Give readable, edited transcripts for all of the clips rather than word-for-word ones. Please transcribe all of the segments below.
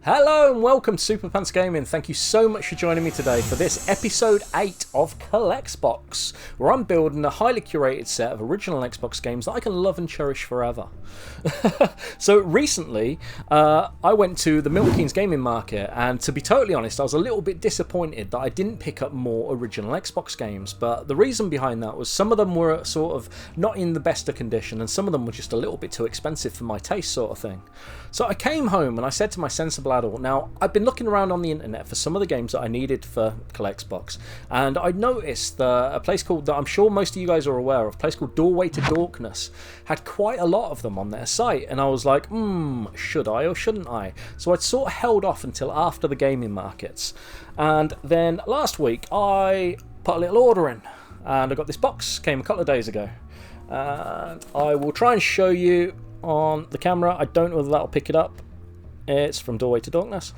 Hello and welcome to Superpants Gaming. Thank you so much for joining me today for this episode 8 of ColleXbox, where I'm building a highly curated set of original Xbox games that I can love and cherish forever. So recently, I went to the Milton Keynes gaming market, and to be totally honest, I was a little bit disappointed that I didn't pick up more original Xbox games. But the reason behind that was some of them were sort of not in the best of condition, and some of them were just a little bit too expensive for my taste, sort of thing. So I came home and I said to my sensible adult, now I've been looking around on the internet for some of the games that I needed for ColleXbox, and I noticed that a place called, that I'm sure most of you guys are aware of, a place called Doorway To Dorkness had quite a lot of them on their site, and I was like, should I or shouldn't I? So I'd sort of held off until after the gaming markets, and then last week I put a little order in, and I got this box, came a couple of days ago, and I will try and show you on the camera. I don't know whether that'll pick it up. It's from Doorway To Dorkness,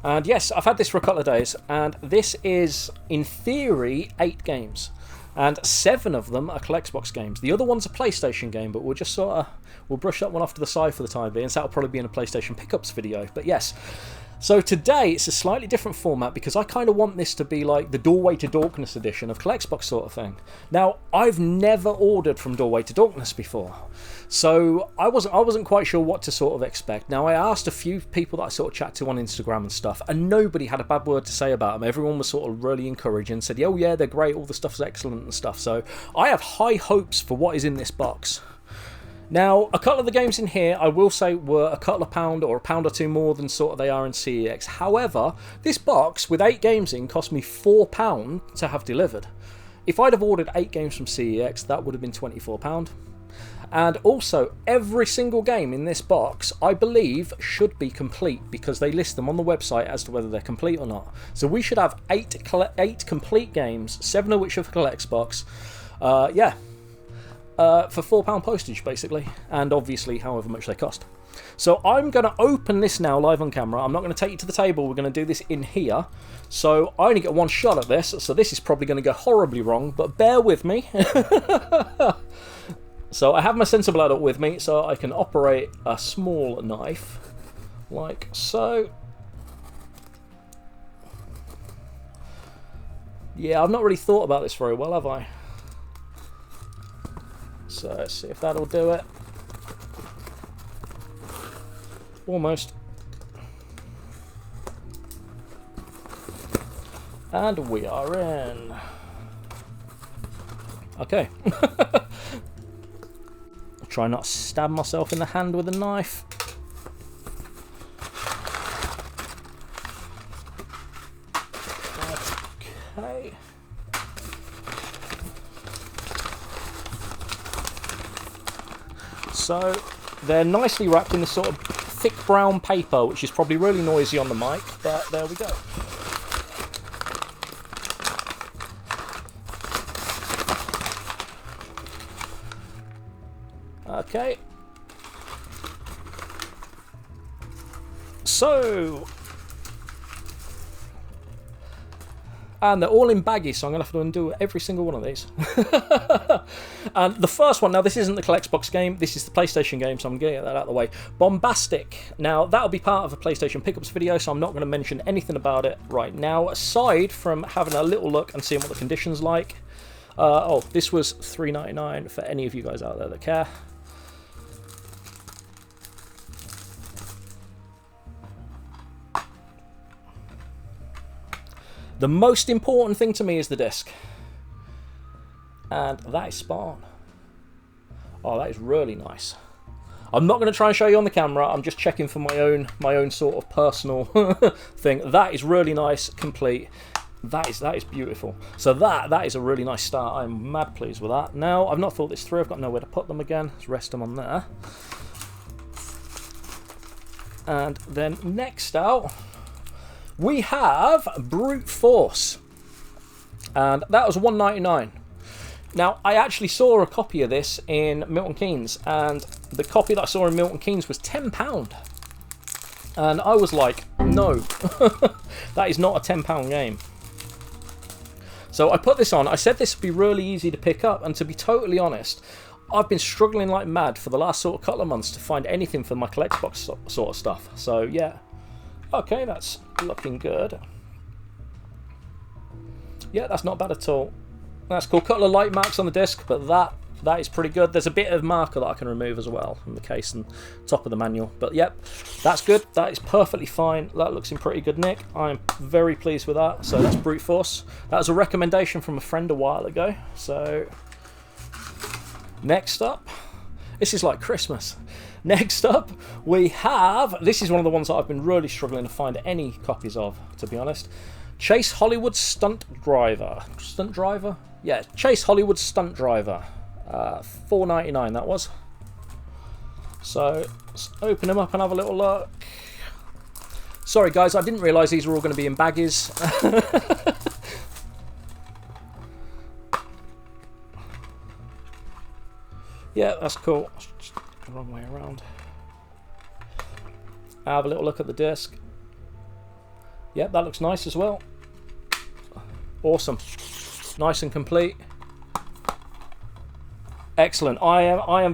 and yes, I've had this for a couple of days, and this is in theory 8 games, and 7 of them are ColleXbox games. The other one's a PlayStation game, but we'll just we'll brush that one off to the side for the time being, so that'll probably be in a PlayStation pickups video. But yes, so today it's a slightly different format because I kind of want this to be like the Doorway To Dorkness edition of ColleXbox sort of thing. Now, I've never ordered from Doorway To Dorkness before, so I wasn't quite sure what to sort of expect. Now, I asked a few people that I sort of chat to on Instagram and stuff, and nobody had a bad word to say about them. Everyone was sort of really encouraging, said, oh yeah, they're great, all the stuff's excellent and stuff. So I have high hopes for what is in this box. Now, a couple of the games in here, I will say, were a couple of pound or a pound or two more than sort of they are in CEX. However, this box with 8 games in cost me £4 to have delivered. If I'd have ordered 8 games from CEX, that would have been £24. And also, every single game in this box, I believe, should be complete because they list them on the website as to whether they're complete or not. So we should have 8 complete games, 7 of which are for ColleXbox. For £4 postage, basically, and obviously however much they cost. So I'm going to open this now live on camera. I'm not going to take you to the table. We're going to do this in here. So I only get one shot at this, so this is probably going to go horribly wrong, but bear with me. So I have my sensible adult with me, so I can operate a small knife, like so. Yeah, I've not really thought about this very well, have I? So let's see if that'll do it. Almost. And we are in. Okay. Try not to stab myself in the hand with a knife. Okay. So they're nicely wrapped in this sort of thick brown paper, which is probably really noisy on the mic, but there we go. Okay. So, and they're all in baggies, so I'm going to have to undo every single one of these. And the first one, now this isn't the ColleXbox game, this is the PlayStation game, so I'm going to get that out of the way. Bombastic. Now, that'll be part of a PlayStation pickups video, so I'm not going to mention anything about it right now, aside from having a little look and seeing what the condition's like. This was $3.99 for any of you guys out there that care. The most important thing to me is the disc. And that is spot on. Oh, that is really nice. I'm not going to try and show you on the camera. I'm just checking for my own sort of personal thing. That is really nice, complete. That is beautiful. So that is a really nice start. I'm mad pleased with that. Now, I've not thought this through. I've got nowhere to put them again. Let's rest them on there. And then next out, we have Brute Force, and that was $1.99. Now, I actually saw a copy of this in Milton Keynes, and the copy that I saw in Milton Keynes was £10. And I was like, no, that is not a £10 game. So I put this on. I said this would be really easy to pick up, and to be totally honest, I've been struggling like mad for the last sort of couple of months to find anything for my ColleXbox sort of stuff. So yeah, Okay, that's looking good. Yeah, that's not bad at all. That's cool. Couple of light marks on the disc, but that is pretty good. There's a bit of marker that I can remove as well from the case and top of the manual. But yep, that's good. That is perfectly fine. That looks in pretty good nick. I'm very pleased with that. So that's brute force. That was a recommendation from a friend a while ago. So next up, this is like Christmas. Next up, we have, this is one of the ones that I've been really struggling to find any copies of, to be honest. Chase Hollywood Stunt Driver. Stunt Driver? Yeah, Chase Hollywood Stunt Driver. $4.99 that was. So let's open them up and have a little look. Sorry guys, I didn't realise these were all going to be in baggies. Yeah, that's cool. Just the wrong way around. Have a little look at the disc. Yep, that looks nice as well. Awesome. Nice and complete. Excellent. I'm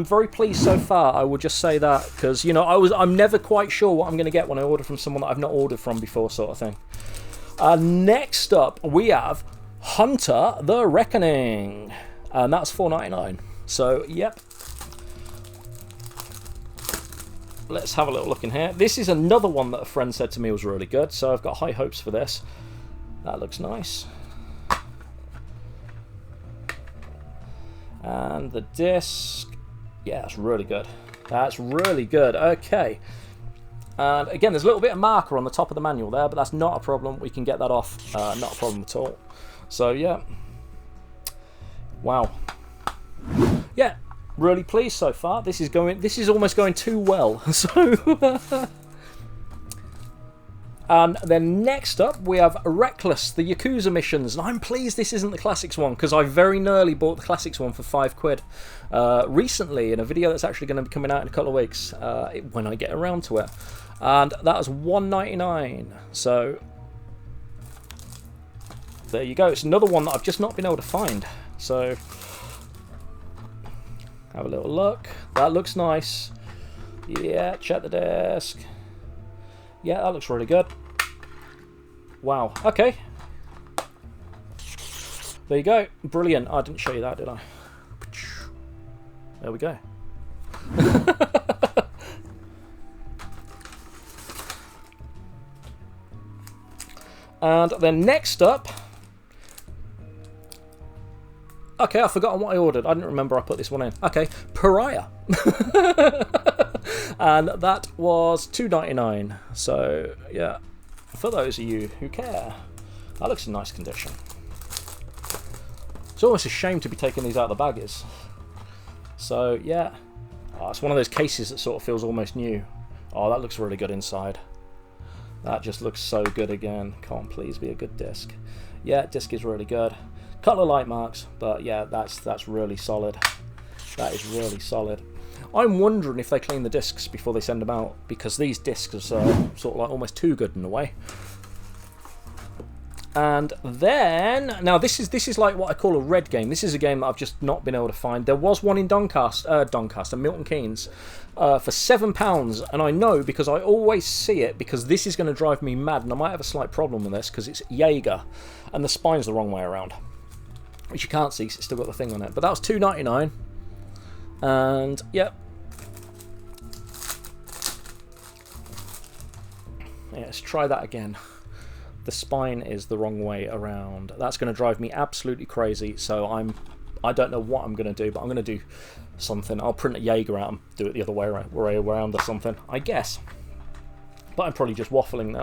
very pleased so far. I will just say that because you know I'm never quite sure what I'm going to get when I order from someone that I've not ordered from before, sort of thing. Next up we have Hunter the Reckoning, and that's $4.99. So yep. Let's have a little look in here. This is another one that a friend said to me was really good, so I've got high hopes for this. That looks nice. And the disc, yeah, that's really good. That's really good. Okay. And again, there's a little bit of marker on the top of the manual there, but that's not a problem. We can get that off. Not a problem at all. So yeah. Wow. Yeah. Really pleased so far. This is almost going too well. So and then next up we have Reckless, the Yakuza missions, and I'm pleased this isn't the Classics one because I very nearly bought the Classics one for £5 recently in a video that's actually going to be coming out in a couple of weeks when I get around to it, and that was $1.99. So there you go. It's another one that I've just not been able to find. So have a little look. That looks nice. Yeah, check the disc. Yeah, that looks really good. Wow. Okay. There you go. Brilliant. I didn't show you that, did I? There we go. And then next up... Okay, I've forgotten what I ordered. I didn't remember I put this one in. Okay, Pariah. And that was $2.99. So, yeah, for those of you who care, that looks in nice condition. It's almost a shame to be taking these out of the baggies. So, yeah. Oh, it's one of those cases that sort of feels almost new. Oh, that looks really good inside. That just looks so good again. Come on, please be a good disc. Yeah, disc is really good. Couple of light marks, but yeah, that's really solid. That is really solid. I'm wondering if they clean the discs before they send them out, because these discs are sort of like almost too good in a way. And then now this is like what I call a red game. This is a game that I've just not been able to find. There was one in Doncaster, Milton Keynes, for £7, and I know because I always see it, because this is going to drive me mad, and I might have a slight problem with this because it's Jaeger, and the spine's the wrong way around, which you can't see because it's still got the thing on it. But that was $2.99, and yep. Yeah, let's try that again. The spine is the wrong way around. That's going to drive me absolutely crazy. So I don't know what I'm going to do, but I'm going to do something. I'll print a Jaeger out and do it the other way around or something, I guess. But I'm probably just waffling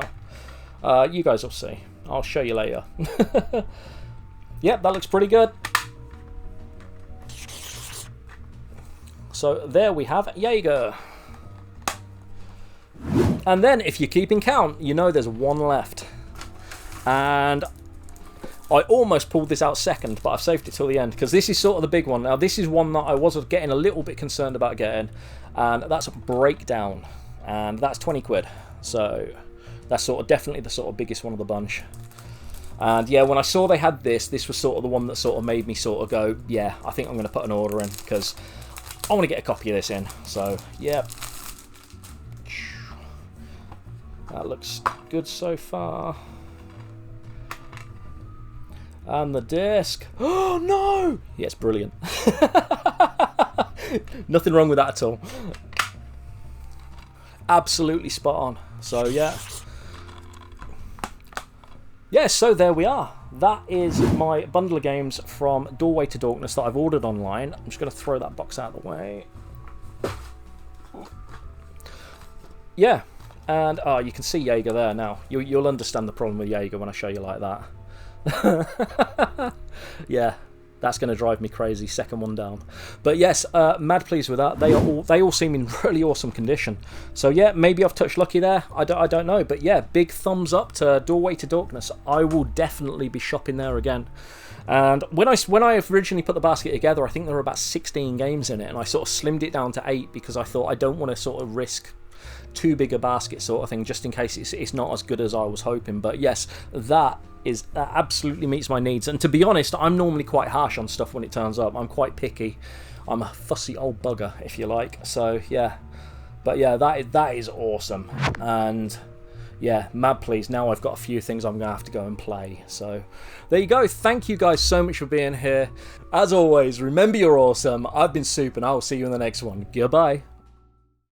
now. You guys will see. I'll show you later. Yep, that looks pretty good. So there we have Jaeger. And then, if you're keeping count, you know there's one left. And I almost pulled this out second, but I've saved it till the end, because this is sort of the big one. Now, this is one that I was getting a little bit concerned about getting, and that's a Breakdown. And that's £20. So that's sort of definitely the sort of biggest one of the bunch. And yeah, when I saw they had this was sort of the one that sort of made me sort of go, yeah, I think I'm going to put an order in, because I want to get a copy of this in. So, yeah. That looks good so far. And the disc. Oh no! Yeah, it's brilliant. Nothing wrong with that at all. Absolutely spot on. So yeah. Yeah, so there we are. That is my bundle of games from Doorway to Dorkness that I've ordered online. I'm just going to throw that box out of the way. Yeah, and you can see Jaeger there now. You'll understand the problem with Jaeger when I show you like that. Yeah, that's going to drive me crazy. Second one down. But yes, mad pleased with that. They all seem in really awesome condition. So yeah, maybe I've touched lucky there. I don't know. But yeah, big thumbs up to Doorway to Dorkness. I will definitely be shopping there again. And when I originally put the basket together, I think there were about 16 games in it, and I sort of slimmed it down to 8 because I thought I don't want to sort of risk too big a basket sort of thing, just in case it's not as good as I was hoping. But yes, that absolutely meets my needs. And to be honest, I'm normally quite harsh on stuff when it turns up. I'm quite picky. I'm a fussy old bugger, if you like. So yeah, but yeah, that is awesome. And yeah, mad pleased. Now I've got a few things I'm gonna have to go and play. So there you go. Thank you guys so much for being here. As always, remember you're awesome. I've been Soup, and I will see you in the next one. Goodbye.